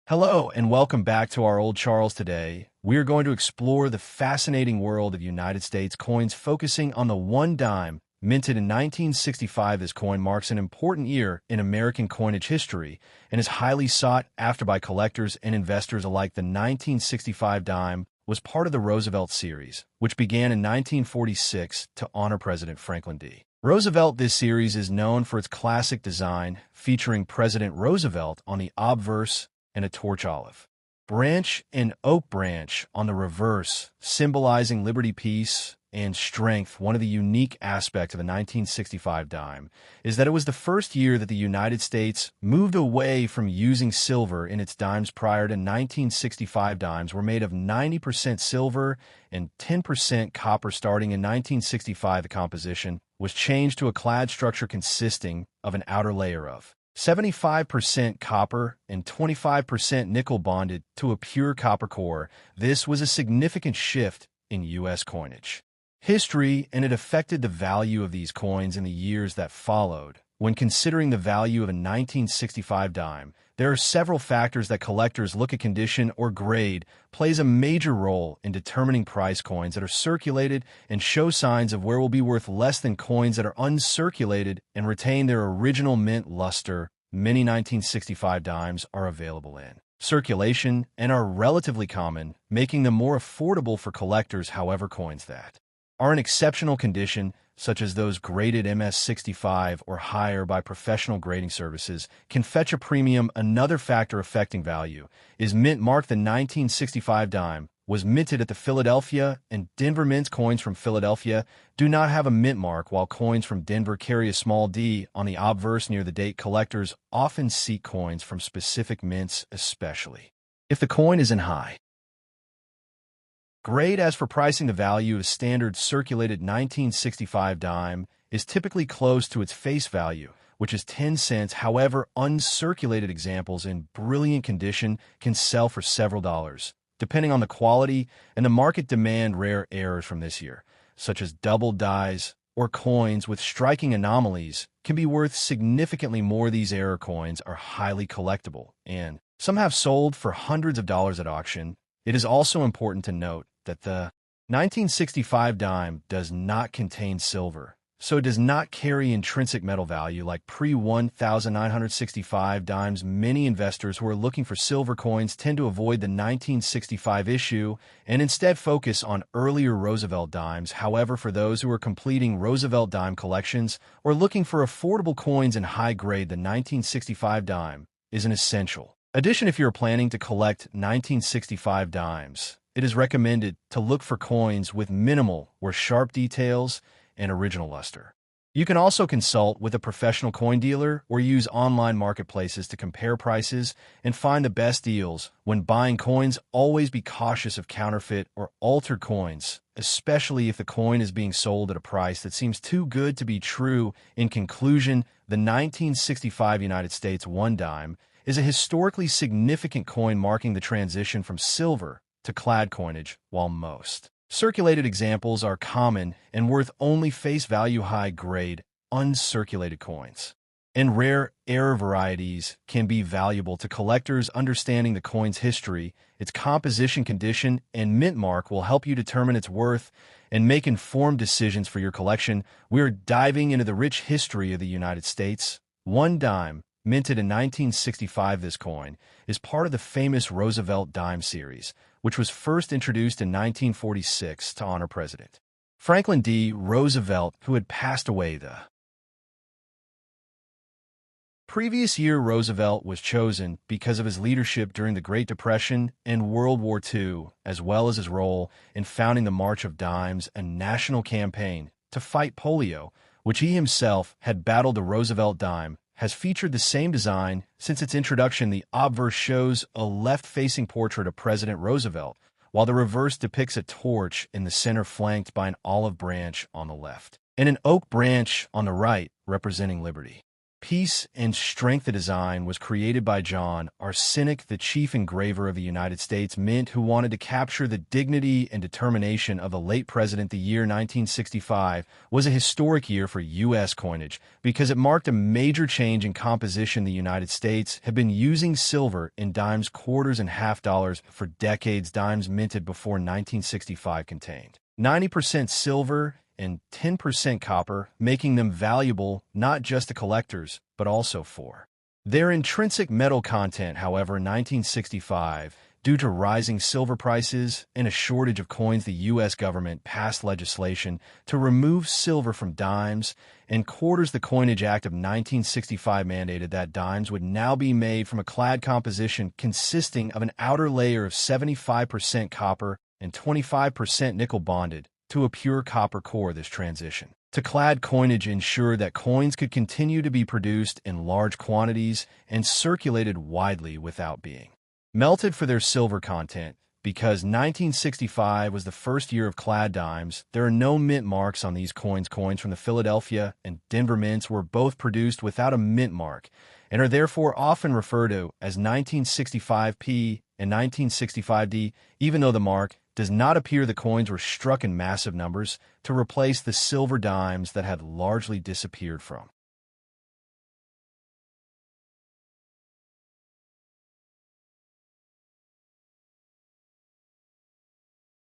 Hello, and welcome back to our Old Charles today. We are going to explore the fascinating world of United States coins, focusing on the one dime. Minted in 1965, this coin marks an important year in American coinage history and is highly sought after by collectors and investors alike. The 1965 dime was part of the Roosevelt series, which began in 1946 to honor President Franklin D. Roosevelt. This series is known for its classic design, featuring President Roosevelt on the obverse and a torch olive branch and oak branch on the reverse, symbolizing liberty, peace, and strength. One of the unique aspects of the 1965 dime is that it was the first year that the United States moved away from using silver in its dimes. Prior to 1965, dimes were made of 90% silver and 10% copper. Starting in 1965, the composition was changed to a clad structure consisting of an outer layer of 75% copper and 25% nickel bonded to a pure copper core. This was a significant shift in U.S. coinage history, and it affected the value of these coins in the years that followed. When considering the value of a 1965 dime, there are several factors that collectors look at. Condition or grade plays a major role in determining price. Coins that are circulated and show signs of wear will be worth less than coins that are uncirculated and retain their original mint luster. Many 1965 dimes are available in circulation and are relatively common, making them more affordable for collectors. However, coins that are in exceptional condition, such as those graded MS-65 or higher by professional grading services, can fetch a premium. Another factor affecting value is mint mark. The 1965 dime was minted at the Philadelphia and Denver mints. Coins from Philadelphia do not have a mint mark, while coins from Denver carry a small d on the obverse near the date. Collectors often seek coins from specific mints, especially if the coin is in high grade. As for pricing, the value of a standard circulated 1965 dime is typically close to its face value, which is 10 cents. However, uncirculated examples in brilliant condition can sell for several dollars, depending on the quality and the market demand. Rare errors from this year, such as double dies or coins with striking anomalies, can be worth significantly more. These error coins are highly collectible, and some have sold for hundreds of dollars at auction. It is also important to note that the 1965 dime does not contain silver, so it does not carry intrinsic metal value like pre-1965 dimes. Many investors who are looking for silver coins tend to avoid the 1965 issue and instead focus on earlier Roosevelt dimes. However, for those who are completing Roosevelt dime collections or looking for affordable coins in high grade, the 1965 dime is an essential addition. If you're planning to collect 1965 dimes, it is recommended to look for coins with minimal or sharp details and original luster. You can also consult with a professional coin dealer or use online marketplaces to compare prices and find the best deals. When buying coins, always be cautious of counterfeit or altered coins, especially if the coin is being sold at a price that seems too good to be true. In conclusion, the 1965 United States one dime is a historically significant coin marking the transition from silver to clad coinage. While most circulated examples are common and worth only face value, high-grade, uncirculated coins and rare error varieties can be valuable to collectors. Understanding the coin's history, its composition, condition, and mint mark will help you determine its worth and make informed decisions for your collection. We are diving into the rich history of the United States one dime. Minted in 1965, this coin is part of the famous Roosevelt Dime series, which was first introduced in 1946 to honor President Franklin D. Roosevelt, who had passed away the previous year. Roosevelt was chosen because of his leadership during the Great Depression and World War II, as well as his role in founding the March of Dimes, a national campaign to fight polio, which he himself had battled. The Roosevelt Dime has featured the same design since its introduction. The obverse shows a left-facing portrait of President Roosevelt, while the reverse depicts a torch in the center flanked by an olive branch on the left and an oak branch on the right, representing liberty, Peace and Strength. The design was created by John Arsenic, the chief engraver of the United States Mint, who wanted to capture the dignity and determination of the late president. The year 1965 was a historic year for U.S. coinage because it marked a major change in composition. The United States had been using silver in dimes, quarters, and half dollars for decades. Dimes minted before 1965 contained 90% silver and 10% copper, making them valuable not just to collectors, but also for their intrinsic metal content. However, in 1965, due to rising silver prices and a shortage of coins, the U.S. government passed legislation to remove silver from dimes and quarters. The Coinage Act of 1965 mandated that dimes would now be made from a clad composition consisting of an outer layer of 75% copper and 25% nickel bonded to a pure copper core. This transition to clad coinage ensured that coins could continue to be produced in large quantities and circulated widely without being melted for their silver content. Because 1965 was the first year of clad dimes, there are no mint marks on these coins. Coins from the Philadelphia and Denver mints were both produced without a mint mark and are therefore often referred to as 1965P and 1965D, even though the mark does not appear. The coins were struck in massive numbers to replace the silver dimes that had largely disappeared from